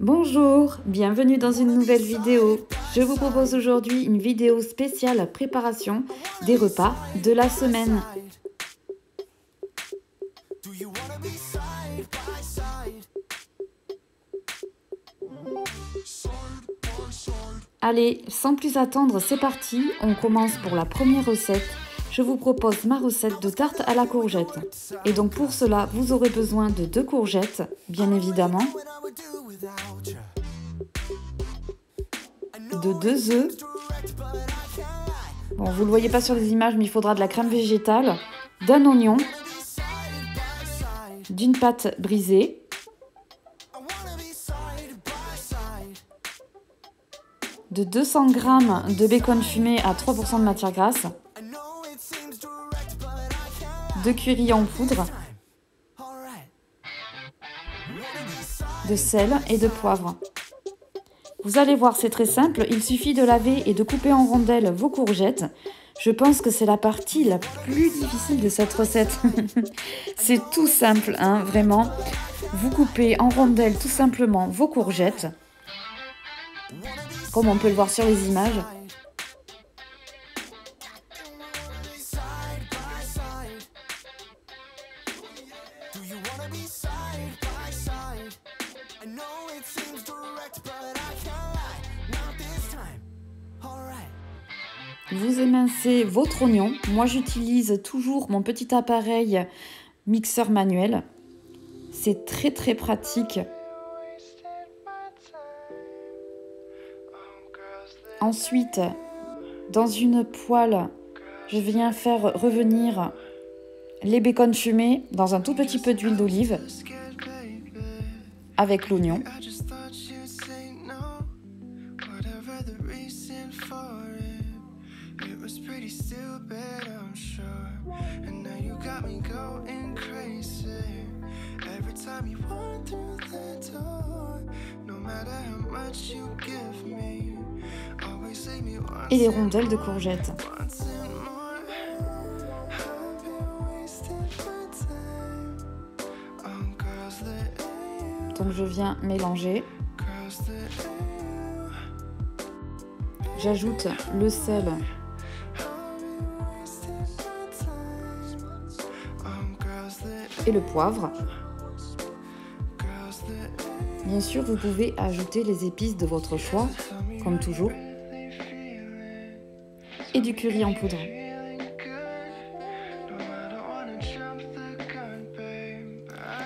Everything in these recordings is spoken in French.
Bonjour, bienvenue dans une nouvelle vidéo. Je vous propose aujourd'hui une vidéo spéciale préparation des repas de la semaine. Allez, sans plus attendre, c'est parti. On commence pour la première recette. Je vous propose ma recette de tarte à la courgette. Et donc pour cela, vous aurez besoin de 2 courgettes, bien évidemment, de 2 œufs. Bon, vous ne le voyez pas sur les images, mais il faudra de la crème végétale, d'un oignon, d'une pâte brisée, de 200 g de bacon fumé à 3% de matière grasse, 2 curry en poudre, de sel et de poivre. Vous allez voir, c'est très simple, il suffit de laver et de couper en rondelles vos courgettes. Je pense que c'est la partie la plus difficile de cette recette. C'est tout simple, hein, vraiment. Vous coupez en rondelles tout simplement vos courgettes, comme on peut le voir sur les images. Vous émincez votre oignon. Moi, j'utilise toujours mon petit appareil mixeur manuel. C'est très très pratique. Ensuite, dans une poêle, je viens faire revenir les bacons fumés dans un tout petit peu d'huile d'olive avec l'oignon. Et les rondelles de courgettes. Donc je viens mélanger. J'ajoute le sel. Et le poivre. Bien sûr, vous pouvez ajouter les épices de votre choix, comme toujours. Et du curry en poudre.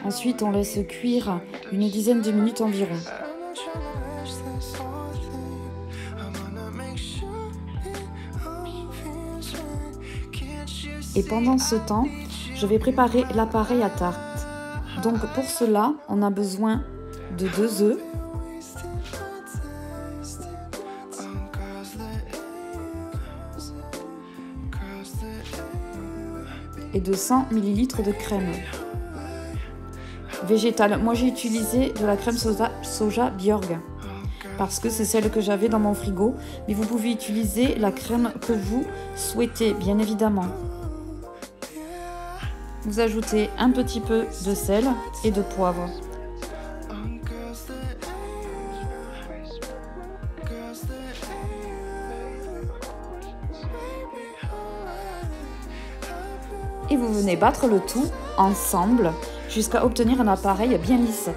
Ensuite, on laisse cuire une dizaine de minutes environ. Et pendant ce temps, je vais préparer l'appareil à tarte. Donc pour cela, on a besoin de 2 œufs, et de 100 ml de crème végétale. Moi, j'ai utilisé de la crème soja Bjorg parce que c'est celle que j'avais dans mon frigo, mais vous pouvez utiliser la crème que vous souhaitez, bien évidemment. Vous ajoutez un petit peu de sel et de poivre. Et vous venez battre le tout ensemble jusqu'à obtenir un appareil bien lisse.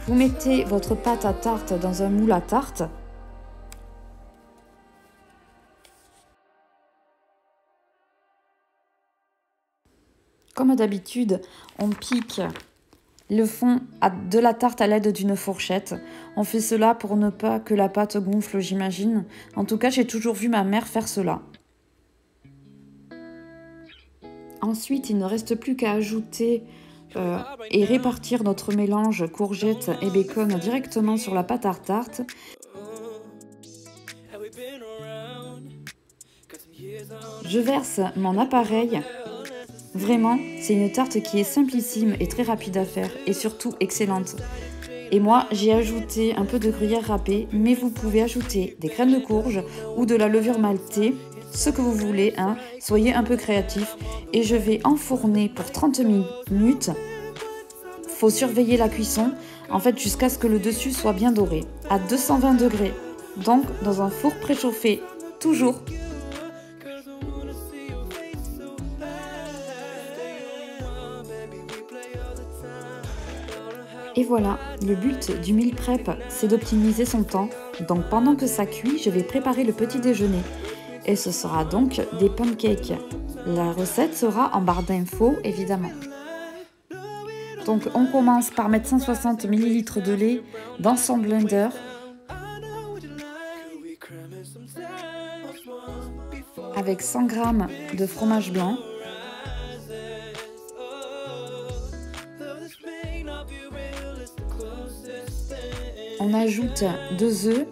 Vous mettez votre pâte à tarte dans un moule à tarte. Comme d'habitude, on pique le fond de la tarte à l'aide d'une fourchette. On fait cela pour ne pas que la pâte gonfle, j'imagine. En tout cas, j'ai toujours vu ma mère faire cela. Ensuite, il ne reste plus qu'à ajouter et répartir notre mélange courgettes et bacon directement sur la pâte à tarte. Je verse mon appareil. Vraiment, c'est une tarte qui est simplissime et très rapide à faire et surtout excellente. Et moi, j'ai ajouté un peu de gruyère râpée, mais vous pouvez ajouter des graines de courge ou de la levure maltée, ce que vous voulez, hein. Soyez un peu créatif. Et je vais enfourner pour 30 minutes faut surveiller la cuisson, en fait, jusqu'à ce que le dessus soit bien doré, à 220 degrés. Donc, dans un four préchauffé, toujours. Et voilà, le but du meal prep, c'est d'optimiser son temps. Donc pendant que ça cuit, je vais préparer le petit déjeuner. Et ce sera donc des pancakes. La recette sera en barre d'infos, évidemment. Donc on commence par mettre 160 ml de lait dans son blender. Avec 100 g de fromage blanc. On ajoute 2 œufs.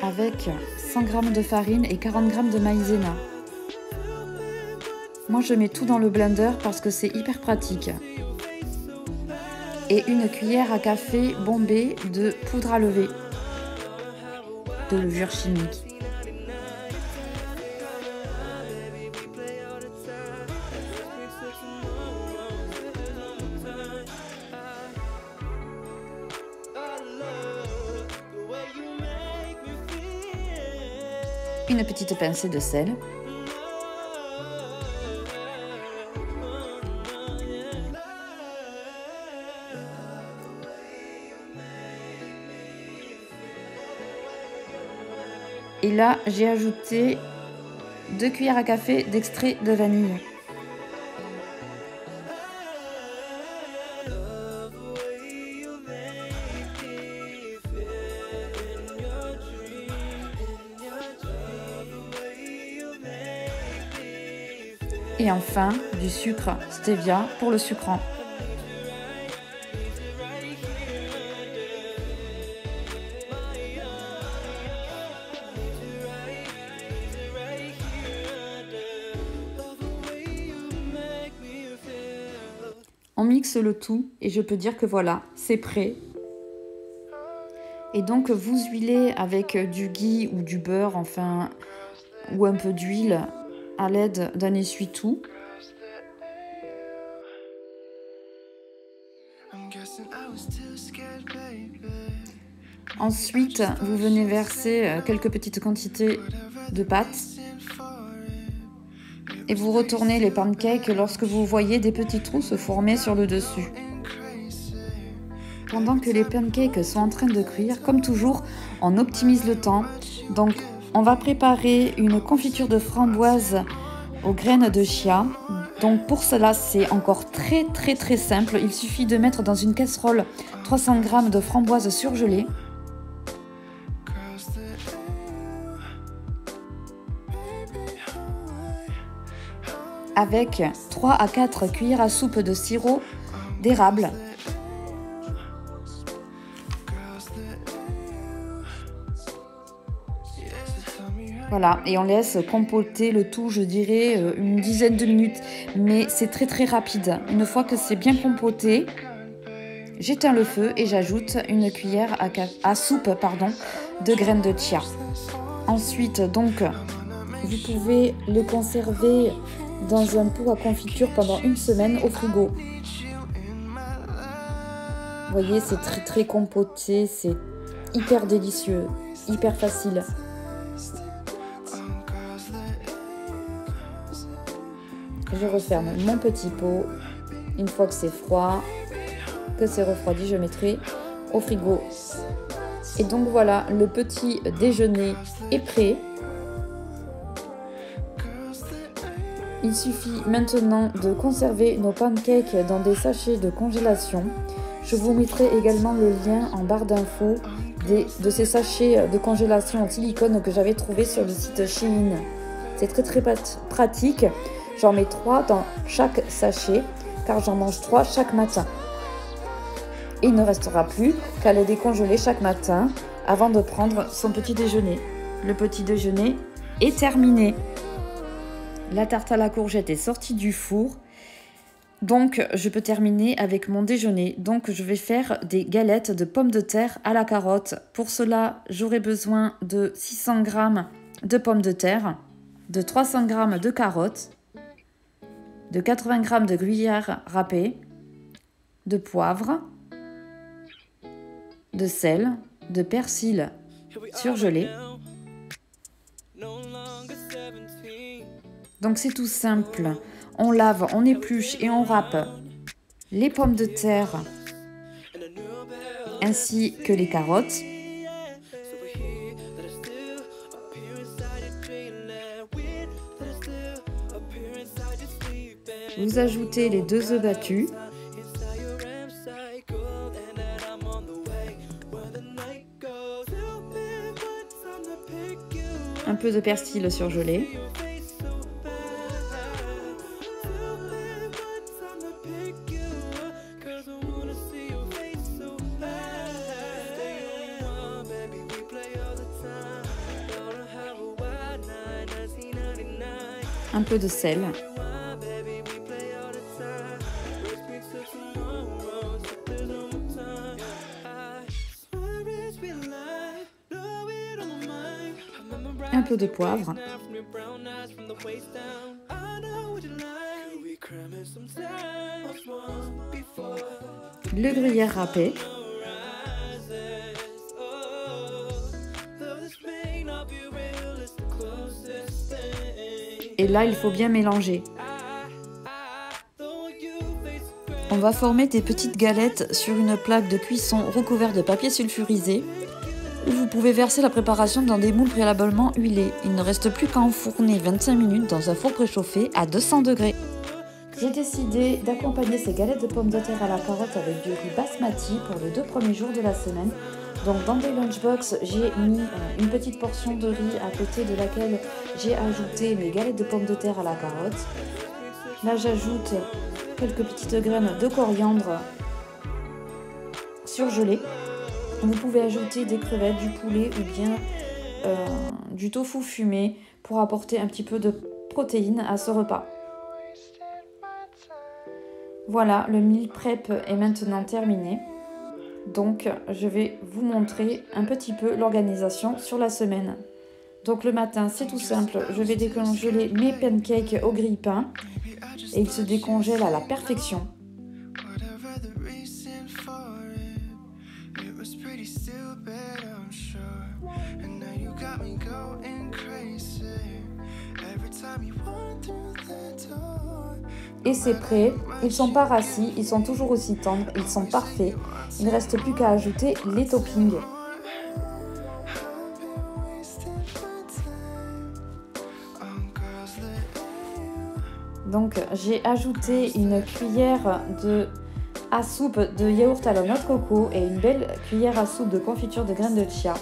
Avec 100 g de farine et 40 g de maïzena. Moi je mets tout dans le blender parce que c'est hyper pratique. Et une cuillère à café bombée de poudre à lever, de levure chimique. Une petite pincée de sel. Et là, j'ai ajouté 2 cuillères à café d'extrait de vanille. Et enfin, du sucre stevia pour le sucrant. On mixe le tout et je peux dire que voilà, c'est prêt. Et donc vous huilez avec du ghee ou du beurre, enfin, ou un peu d'huile à l'aide d'un essuie-tout. Ensuite, vous venez verser quelques petites quantités de pâte. Et vous retournez les pancakes lorsque vous voyez des petits trous se former sur le dessus. Pendant que les pancakes sont en train de cuire, comme toujours, on optimise le temps. Donc, on va préparer une confiture de framboise aux graines de chia. Donc, pour cela, c'est encore très simple. Il suffit de mettre dans une casserole 300 g de framboises surgelées. Avec 3 à 4 cuillères à soupe de sirop d'érable. Voilà, et on laisse compoter le tout, je dirais, une dizaine de minutes. Mais c'est très rapide. Une fois que c'est bien compoté, j'éteins le feu et j'ajoute une cuillère à soupe de graines de chia. Ensuite, donc, vous pouvez le conserver dans un pot à confiture pendant une semaine au frigo. Vous voyez, c'est très compoté, c'est hyper délicieux, hyper facile. Je referme mon petit pot. Une fois que c'est froid, que c'est refroidi, je mettrai au frigo. Et donc voilà, le petit déjeuner est prêt. Il suffit maintenant de conserver nos pancakes dans des sachets de congélation. Je vous mettrai également le lien en barre d'infos de ces sachets de congélation en silicone que j'avais trouvé sur le site Shein. C'est très pratique. J'en mets 3 dans chaque sachet car j'en mange 3 chaque matin. Et il ne restera plus qu'à les décongeler chaque matin avant de prendre son petit déjeuner. Le petit déjeuner est terminé. La tarte à la courgette est sortie du four. Donc, je peux terminer avec mon déjeuner. Donc, je vais faire des galettes de pommes de terre à la carotte. Pour cela, j'aurai besoin de 600 g de pommes de terre, de 300 g de carottes, de 80 g de gruyère râpée, de poivre, de sel, de persil surgelé. Donc c'est tout simple. On lave, on épluche et on râpe les pommes de terre ainsi que les carottes. Vous ajoutez les 2 œufs battus. Un peu de persil surgelé. Un peu de sel. Un peu de poivre. Le gruyère râpé. Et là, il faut bien mélanger. On va former des petites galettes sur une plaque de cuisson recouverte de papier sulfurisé. Vous pouvez verser la préparation dans des moules préalablement huilés. Il ne reste plus qu'à enfourner 25 minutes dans un four préchauffé à 200 degrés. J'ai décidé d'accompagner ces galettes de pommes de terre à la carotte avec du riz basmati pour les 2 premiers jours de la semaine. Donc dans des lunchbox, j'ai mis une petite portion de riz à côté de laquelle j'ai ajouté mes galettes de pommes de terre à la carotte. Là j'ajoute quelques petites graines de coriandre surgelées. Vous pouvez ajouter des crevettes, du poulet ou bien du tofu fumé pour apporter un petit peu de protéines à ce repas. Voilà, le meal prep est maintenant terminé. Donc, je vais vous montrer un petit peu l'organisation sur la semaine. Donc, le matin, c'est tout simple. Je vais décongeler mes pancakes au grille-pain et ils se décongèlent à la perfection. Et c'est prêt, ils sont pas rassis, ils sont toujours aussi tendres, ils sont parfaits. Il ne reste plus qu'à ajouter les toppings. Donc j'ai ajouté une cuillère à soupe de yaourt à la noix de coco et une belle cuillère à soupe de confiture de graines de chia.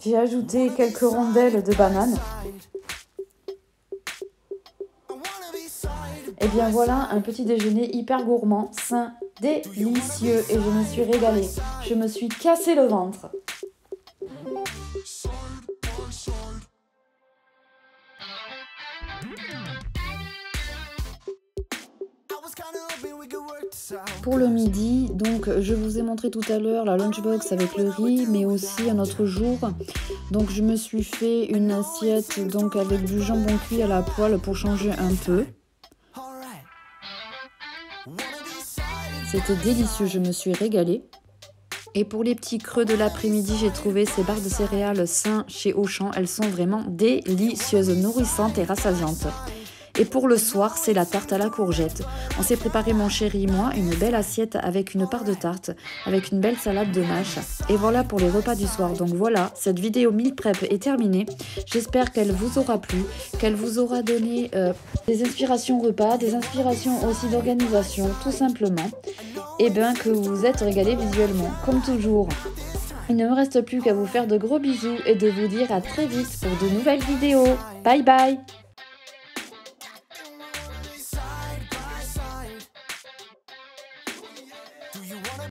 J'ai ajouté quelques rondelles de banane. Et bien voilà un petit déjeuner hyper gourmand, sain, délicieux et je me suis régalée. Je me suis cassé le ventre. Pour le midi, donc je vous ai montré tout à l'heure la lunchbox avec le riz, mais aussi un autre jour. Donc je me suis fait une assiette donc avec du jambon cuit à la poêle pour changer un peu. C'était délicieux, je me suis régalée. Et pour les petits creux de l'après-midi, j'ai trouvé ces barres de céréales sains chez Auchan. Elles sont vraiment délicieuses, nourrissantes et rassasiantes. Et pour le soir, c'est la tarte à la courgette. On s'est préparé, mon chéri et moi, une belle assiette avec une part de tarte, avec une belle salade de mâche. Et voilà pour les repas du soir. Donc voilà, cette vidéo meal prep est terminée. J'espère qu'elle vous aura plu, qu'elle vous aura donné des inspirations repas, des inspirations aussi d'organisation, tout simplement. Et bien que vous vous êtes régalés visuellement, comme toujours. Il ne me reste plus qu'à vous faire de gros bisous et de vous dire à très vite pour de nouvelles vidéos. Bye bye!